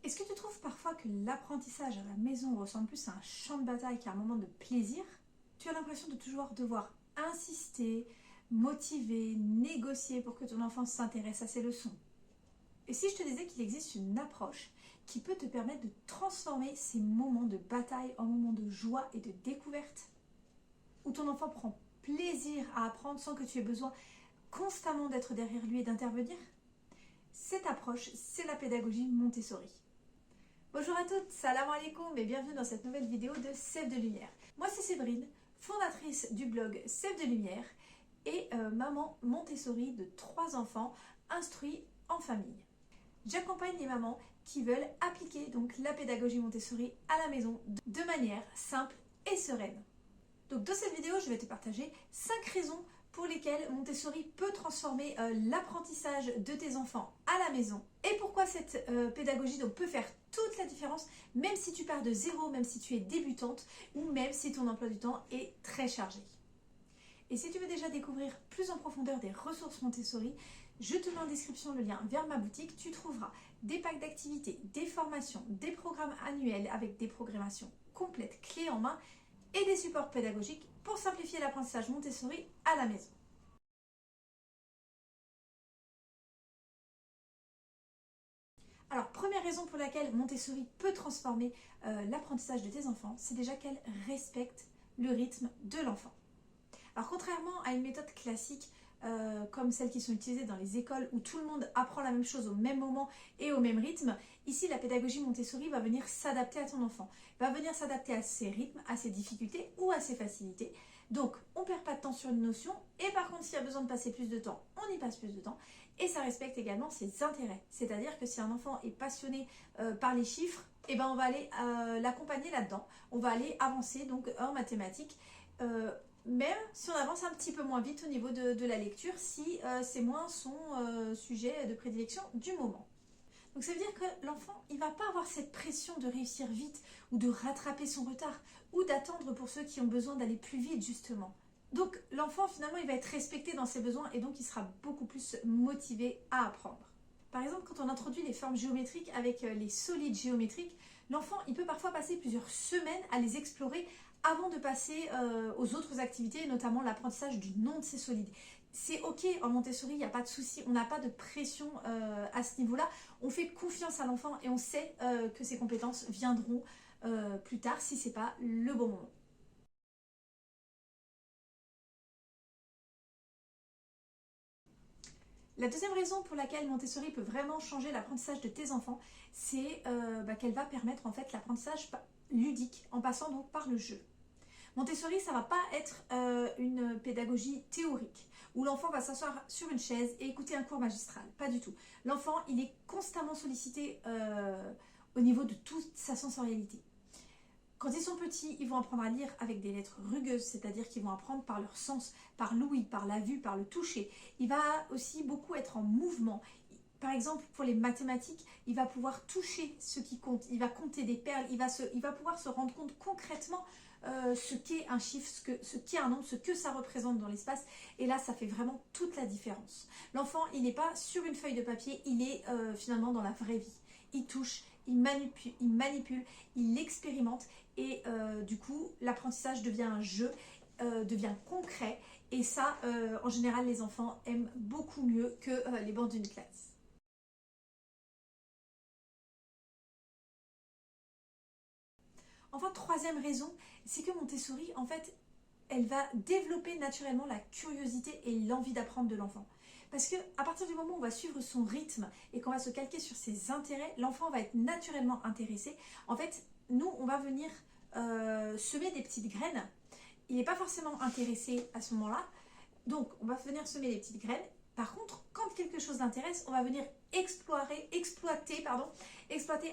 Est-ce que tu trouves parfois que l'apprentissage à la maison ressemble plus à un champ de bataille qu'à un moment de plaisir? Tu as l'impression de toujours devoir insister, motiver, négocier pour que ton enfant s'intéresse à ses leçons. Et si je te disais qu'il existe une approche qui peut te permettre de transformer ces moments de bataille en moments de joie et de découverte, où ton enfant prend plaisir à apprendre sans que tu aies besoin constamment d'être derrière lui et d'intervenir? Cette approche, c'est la pédagogie Montessori. Bonjour à toutes, salam alaikum et bienvenue dans cette nouvelle vidéo de Sève de Lumière. Moi c'est Séverine, fondatrice du blog Sève de Lumière et maman Montessori de 3 enfants instruits en famille. J'accompagne les mamans qui veulent appliquer donc la pédagogie Montessori à la maison de manière simple et sereine. Donc dans cette vidéo, je vais te partager 5 raisons pour lesquelles Montessori peut transformer l'apprentissage de tes enfants à la maison et pourquoi cette pédagogie donc, peut faire toute la différence même si tu pars de zéro, même si tu es débutante ou même si ton emploi du temps est très chargé. Et si tu veux déjà découvrir plus en profondeur des ressources Montessori, je te mets en description le lien vers ma boutique. Tu trouveras des packs d'activités, des formations, des programmes annuels avec des programmations complètes, clés en main et des supports pédagogiques pour simplifier l'apprentissage Montessori à la maison. Alors, première raison pour laquelle Montessori peut transformer l'apprentissage de tes enfants, c'est déjà qu'elle respecte le rythme de l'enfant. Alors, contrairement à une méthode classique comme celles qui sont utilisées dans les écoles où tout le monde apprend la même chose au même moment et au même rythme, ici la pédagogie Montessori va venir s'adapter à ton enfant, va venir s'adapter à ses rythmes, à ses difficultés ou à ses facilités. Donc on ne perd pas de temps sur une notion et par contre s'il y a besoin de passer plus de temps, on y passe plus de temps et ça respecte également ses intérêts. C'est-à-dire que si un enfant est passionné par les chiffres, eh ben on va aller l'accompagner là-dedans, on va aller avancer donc en mathématiques. Même si on avance un petit peu moins vite au niveau de la lecture, si c'est moins son sujet de prédilection du moment. Donc ça veut dire que l'enfant, il ne va pas avoir cette pression de réussir vite ou de rattraper son retard ou d'attendre pour ceux qui ont besoin d'aller plus vite justement. Donc l'enfant finalement, il va être respecté dans ses besoins et donc il sera beaucoup plus motivé à apprendre. Par exemple, quand on introduit les formes géométriques avec les solides géométriques, l'enfant, il peut parfois passer plusieurs semaines à les explorer avant de passer aux autres activités, notamment l'apprentissage du nom de ces solides. C'est ok, en Montessori, il n'y a pas de souci, on n'a pas de pression à ce niveau-là. On fait confiance à l'enfant et on sait que ses compétences viendront plus tard si ce n'est pas le bon moment. La deuxième raison pour laquelle Montessori peut vraiment changer l'apprentissage de tes enfants, c'est qu'elle va permettre en fait l'apprentissage ludique en passant donc par le jeu. Montessori, ça ne va pas être une pédagogie théorique où l'enfant va s'asseoir sur une chaise et écouter un cours magistral. Pas du tout. L'enfant, il est constamment sollicité au niveau de toute sa sensorialité. Quand ils sont petits, ils vont apprendre à lire avec des lettres rugueuses, c'est-à-dire qu'ils vont apprendre par leur sens, par l'ouïe, par la vue, par le toucher. Il va aussi beaucoup être en mouvement. Par exemple, pour les mathématiques, il va pouvoir toucher ce qui compte, il va compter des perles, il va pouvoir se rendre compte concrètement ce qu'est un chiffre, ce qu'est un nombre, ce que ça représente dans l'espace. Et là, ça fait vraiment toute la différence. L'enfant, il n'est pas sur une feuille de papier, il est finalement dans la vraie vie. Il touche, il manipule, il expérimente et du coup, l'apprentissage devient un jeu, devient concret. Et ça, en général, les enfants aiment beaucoup mieux que les bancs d'une classe. Enfin, troisième raison, c'est que Montessori, en fait, elle va développer naturellement la curiosité et l'envie d'apprendre de l'enfant. Parce qu'à partir du moment où on va suivre son rythme et qu'on va se calquer sur ses intérêts, l'enfant va être naturellement intéressé. En fait, nous, on va venir semer des petites graines. Il n'est pas forcément intéressé à ce moment-là. Donc, on va venir semer des petites graines. Par contre, quand quelque chose l'intéresse, on va venir exploiter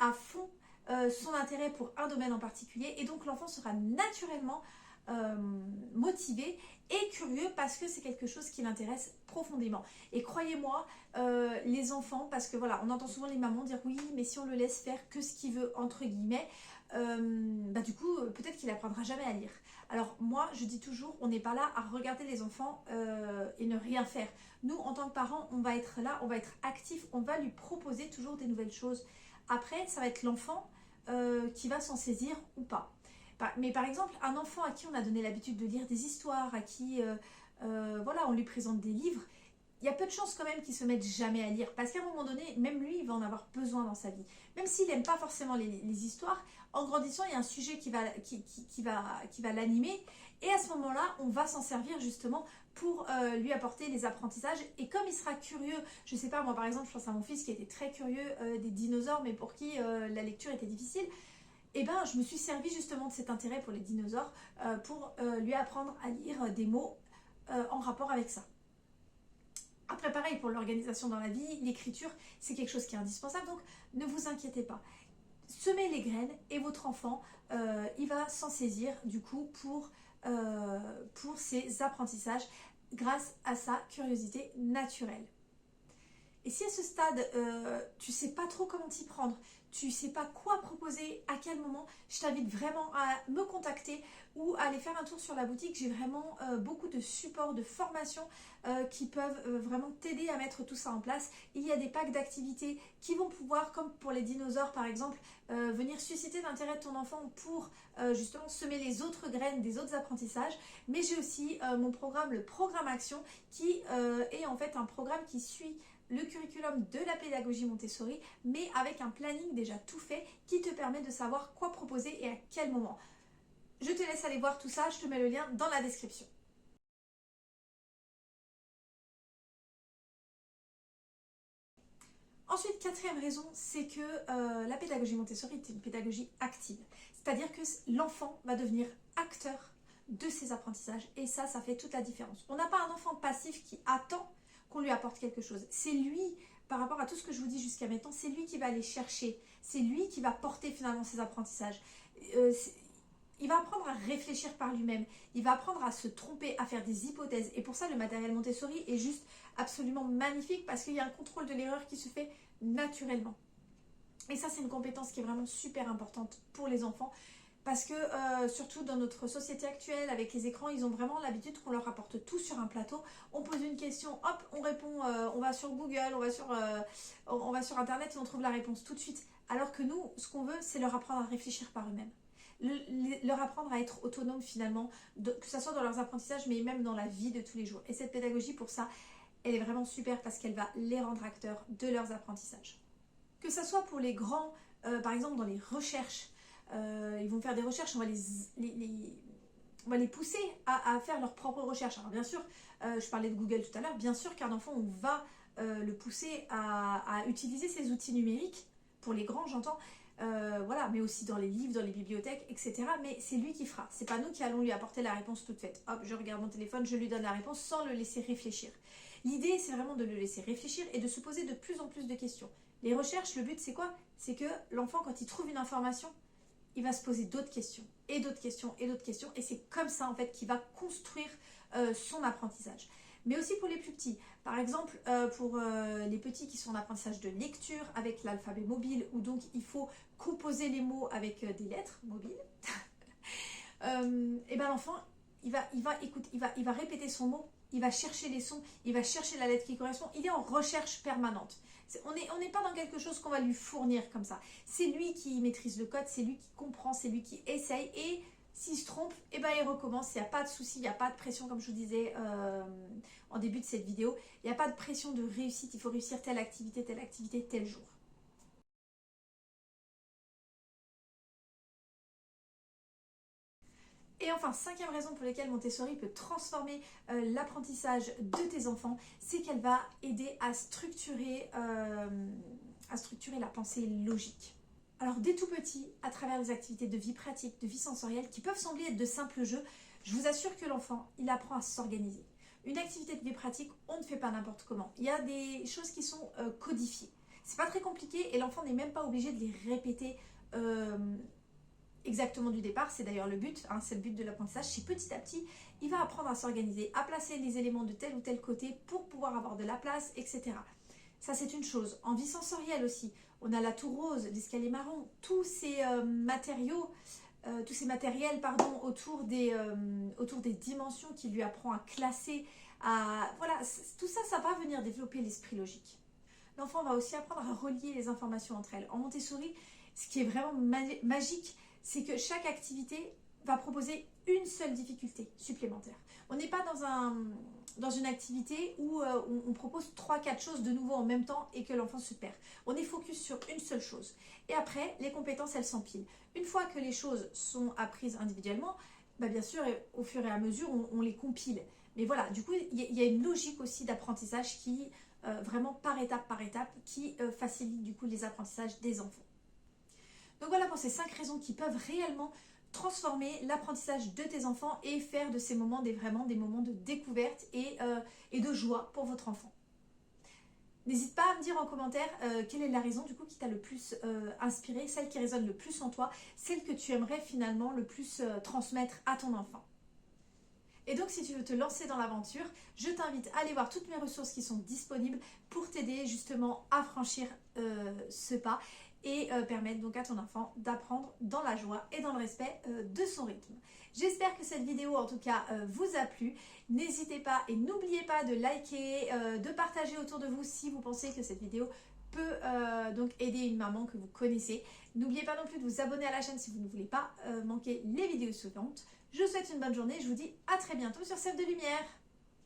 à fond son intérêt pour un domaine en particulier et donc l'enfant sera naturellement motivé et curieux parce que c'est quelque chose qui l'intéresse profondément. Et croyez-moi, les enfants, parce que voilà, on entend souvent les mamans dire oui, mais si on le laisse faire que ce qu'il veut, entre guillemets, du coup, peut-être qu'il apprendra jamais à lire. Alors moi, je dis toujours, on n'est pas là à regarder les enfants et ne rien faire. Nous, en tant que parents, on va être là, on va être actifs, on va lui proposer toujours des nouvelles choses Après, ça va être l'enfant qui va s'en saisir ou pas. Mais par exemple, un enfant à qui on a donné l'habitude de lire des histoires, à qui voilà, on lui présente des livres, il y a peu de chances quand même qu'il se mette jamais à lire. Parce qu'à un moment donné, même lui, il va en avoir besoin dans sa vie. Même s'il n'aime pas forcément les histoires, en grandissant, il y a un sujet qui va l'animer. Et à ce moment-là, on va s'en servir justement pour lui apporter les apprentissages. Et comme il sera curieux, je sais pas, moi par exemple, je pense à mon fils qui était très curieux des dinosaures, mais pour qui la lecture était difficile. Et ben, je me suis servi justement de cet intérêt pour les dinosaures pour lui apprendre à lire des mots en rapport avec ça. Après, pareil, pour l'organisation dans la vie, l'écriture, c'est quelque chose qui est indispensable, donc ne vous inquiétez pas. Semez les graines et votre enfant, il va s'en saisir du coup pour ses apprentissages grâce à sa curiosité naturelle. Et si à ce stade, tu ne sais pas trop comment t'y prendre, tu ne sais pas quoi proposer, à quel moment, je t'invite vraiment à me contacter ou à aller faire un tour sur la boutique. J'ai vraiment beaucoup de supports, de formations qui peuvent vraiment t'aider à mettre tout ça en place. Il y a des packs d'activités qui vont pouvoir, comme pour les dinosaures par exemple, venir susciter l'intérêt de ton enfant pour justement semer les autres graines des autres apprentissages. Mais j'ai aussi mon programme, le programme Action, qui est en fait un programme qui suit le curriculum de la pédagogie Montessori, mais avec un planning déjà tout fait qui te permet de savoir quoi proposer et à quel moment. Je te laisse aller voir tout ça, je te mets le lien dans la description. Ensuite, quatrième raison, c'est que la pédagogie Montessori est une pédagogie active. C'est-à-dire que l'enfant va devenir acteur de ses apprentissages et ça fait toute la différence. On n'a pas un enfant passif qui attend qu'on lui apporte quelque chose. C'est lui, par rapport à tout ce que je vous dis jusqu'à maintenant, c'est lui qui va aller chercher, c'est lui qui va porter finalement ses apprentissages. Il va apprendre à réfléchir par lui-même, il va apprendre à se tromper, à faire des hypothèses. Et pour ça, le matériel Montessori est juste absolument magnifique parce qu'il y a un contrôle de l'erreur qui se fait naturellement. Et ça, c'est une compétence qui est vraiment super importante pour les enfants. Parce que surtout dans notre société actuelle, avec les écrans, ils ont vraiment l'habitude qu'on leur apporte tout sur un plateau. On pose une question, hop, on répond, on va sur Google, on va sur Internet et on trouve la réponse tout de suite. Alors que nous, ce qu'on veut, c'est leur apprendre à réfléchir par eux-mêmes. Leur apprendre à être autonome finalement, que ce soit dans leurs apprentissages, mais même dans la vie de tous les jours. Et cette pédagogie, pour ça, elle est vraiment super parce qu'elle va les rendre acteurs de leurs apprentissages. Que ce soit pour les grands, par exemple dans les recherches, ils vont faire des recherches, on va les pousser à faire leurs propres recherches. Alors bien sûr, je parlais de Google tout à l'heure, bien sûr qu'un enfant, on va le pousser à utiliser ces outils numériques, pour les grands j'entends, voilà, mais aussi dans les livres, dans les bibliothèques, etc. Mais c'est lui qui fera, c'est pas nous qui allons lui apporter la réponse toute faite. Hop, je regarde mon téléphone, je lui donne la réponse sans le laisser réfléchir. L'idée, c'est vraiment de le laisser réfléchir et de se poser de plus en plus de questions. Les recherches, le but, c'est quoi? C'est que l'enfant, quand il trouve une information, il va se poser d'autres questions, et d'autres questions, et d'autres questions. Et c'est comme ça, en fait, qu'il va construire son apprentissage. Mais aussi pour les plus petits. Par exemple, pour les petits qui sont en apprentissage de lecture avec l'alphabet mobile, où donc il faut composer les mots avec des lettres mobiles, et ben l'enfant, il va répéter son mot, il va chercher les sons, il va chercher la lettre qui correspond, il est en recherche permanente. On n'est pas dans quelque chose qu'on va lui fournir comme ça. C'est lui qui maîtrise le code, c'est lui qui comprend, c'est lui qui essaye et s'il se trompe, et ben il recommence, il n'y a pas de souci, il n'y a pas de pression comme je vous disais en début de cette vidéo. Il n'y a pas de pression de réussite, il faut réussir telle activité, tel jour. Et enfin, cinquième raison pour laquelle Montessori peut transformer l'apprentissage de tes enfants, c'est qu'elle va aider à structurer la pensée logique. Alors dès tout petit, à travers des activités de vie pratique, de vie sensorielle, qui peuvent sembler être de simples jeux, je vous assure que l'enfant, il apprend à s'organiser. Une activité de vie pratique, on ne fait pas n'importe comment. Il y a des choses qui sont codifiées. C'est pas très compliqué et l'enfant n'est même pas obligé de les répéter exactement du départ, c'est d'ailleurs le but, hein, c'est le but de l'apprentissage, c'est petit à petit, il va apprendre à s'organiser, à placer les éléments de tel ou tel côté pour pouvoir avoir de la place, etc. Ça c'est une chose. En vie sensorielle aussi, on a la tour rose, l'escalier marron, tous ces matériaux, tous ces matériels pardon, autour des dimensions qu'il lui apprend à classer, voilà, tout ça, ça va venir développer l'esprit logique. l'enfant va aussi apprendre à relier les informations entre elles. En Montessori, ce qui est vraiment magique, c'est que chaque activité va proposer une seule difficulté supplémentaire. On n'est pas dans une activité où on propose 3-4 choses de nouveau en même temps et que l'enfant se perd. On est focus sur une seule chose. Et après, les compétences, elles s'empilent. Une fois que les choses sont apprises individuellement, bah bien sûr, au fur et à mesure, on les compile. Mais voilà, du coup, il y a une logique aussi d'apprentissage qui, vraiment par étape, qui facilite du coup les apprentissages des enfants. Donc voilà pour ces 5 raisons qui peuvent réellement transformer l'apprentissage de tes enfants et faire de ces moments vraiment des moments de découverte et de joie pour votre enfant. N'hésite pas à me dire en commentaire quelle est la raison du coup qui t'a le plus inspiré, celle qui résonne le plus en toi, celle que tu aimerais finalement le plus transmettre à ton enfant. Et donc si tu veux te lancer dans l'aventure, je t'invite à aller voir toutes mes ressources qui sont disponibles pour t'aider justement à franchir ce pas et permettre donc à ton enfant d'apprendre dans la joie et dans le respect de son rythme. J'espère que cette vidéo en tout cas vous a plu. N'hésitez pas et n'oubliez pas de liker, de partager autour de vous si vous pensez que cette vidéo peut donc aider une maman que vous connaissez. N'oubliez pas non plus de vous abonner à la chaîne si vous ne voulez pas manquer les vidéos suivantes. Je vous souhaite une bonne journée et je vous dis à très bientôt sur Sève de Lumière.